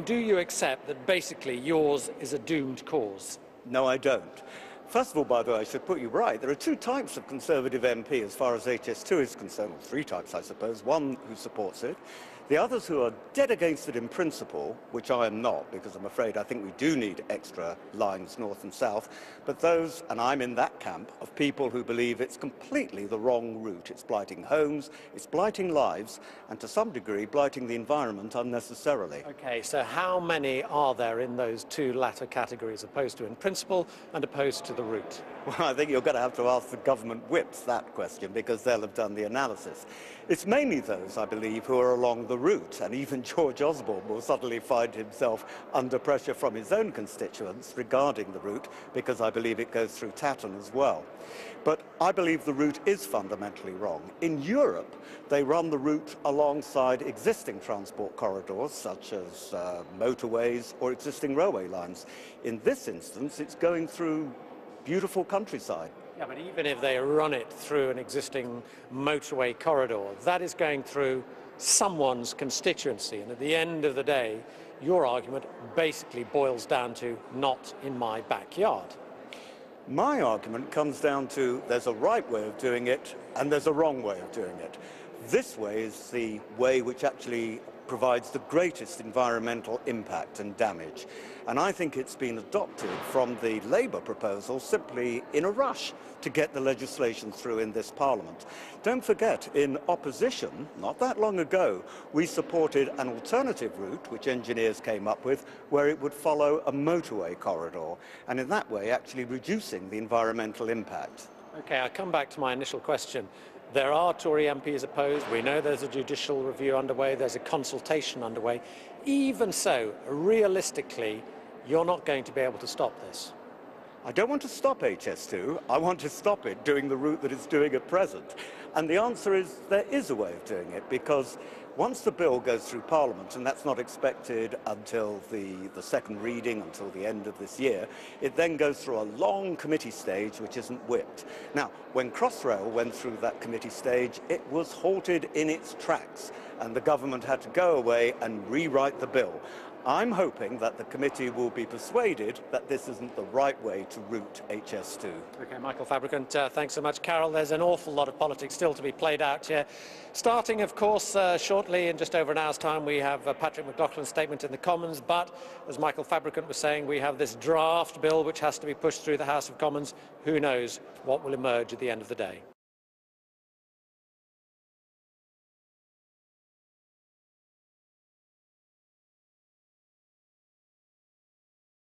Do you accept that basically yours is a doomed cause? No, I don't. First of all, by the way, I should put you right. There are two types of Conservative MP as far as HS2 is concerned, or three types, I suppose. One who supports it, the others who are dead against it in principle, which I am not, because I'm afraid I think we do need extra lines north and south, but those, and I'm in that camp, of people who believe it's completely the wrong route. It's blighting homes, it's blighting lives, and to some degree blighting the environment unnecessarily. Okay, so how many are there in those two latter categories, opposed to in principle and opposed to the route? Well, I think you're going to have to ask the government whips that question, because they'll have done the analysis. It's mainly those, I believe, who are along the route, and even George Osborne will suddenly find himself under pressure from his own constituents regarding the route, because I believe it goes through Tatton as well. But I believe the route is fundamentally wrong. In Europe, they run the route alongside existing transport corridors, such as motorways or existing railway lines. In this instance, it's going through beautiful countryside. Yeah, but even if they run it through an existing motorway corridor, that is going through someone's constituency. And at the end of the day, your argument basically boils down to not in my backyard. My argument comes down to there's a right way of doing it and there's a wrong way of doing it. This way is the way which actually provides the greatest environmental impact and damage. And I think it's been adopted from the Labour proposal simply in a rush to get the legislation through in this Parliament. Don't forget, in opposition, not that long ago, we supported an alternative route, which engineers came up with, where it would follow a motorway corridor, and in that way actually reducing the environmental impact. Okay, I'll come back to my initial question. There are Tory MPs opposed. We know there's a judicial review underway. There's a consultation underway. Even so, realistically, you're not going to be able to stop this. I don't want to stop HS2. I want to stop it doing the route that it's doing at present. And the answer is there is a way of doing it, because once the bill goes through Parliament, and that's not expected until the second reading, until the end of this year, it then goes through a long committee stage which isn't whipped. Now, when Crossrail went through that committee stage, it was halted in its tracks, and the government had to go away and rewrite the bill. I'm hoping that the committee will be persuaded that this isn't the right way to route HS2. Okay, Michael Fabricant, thanks so much. Carol, there's an awful lot of politics still to be played out here. Starting, of course, shortly, in just over an hour's time, we have Patrick McLaughlin's statement in the Commons, but, as Michael Fabricant was saying, we have this draft bill which has to be pushed through the House of Commons. Who knows what will emerge at the end of the day?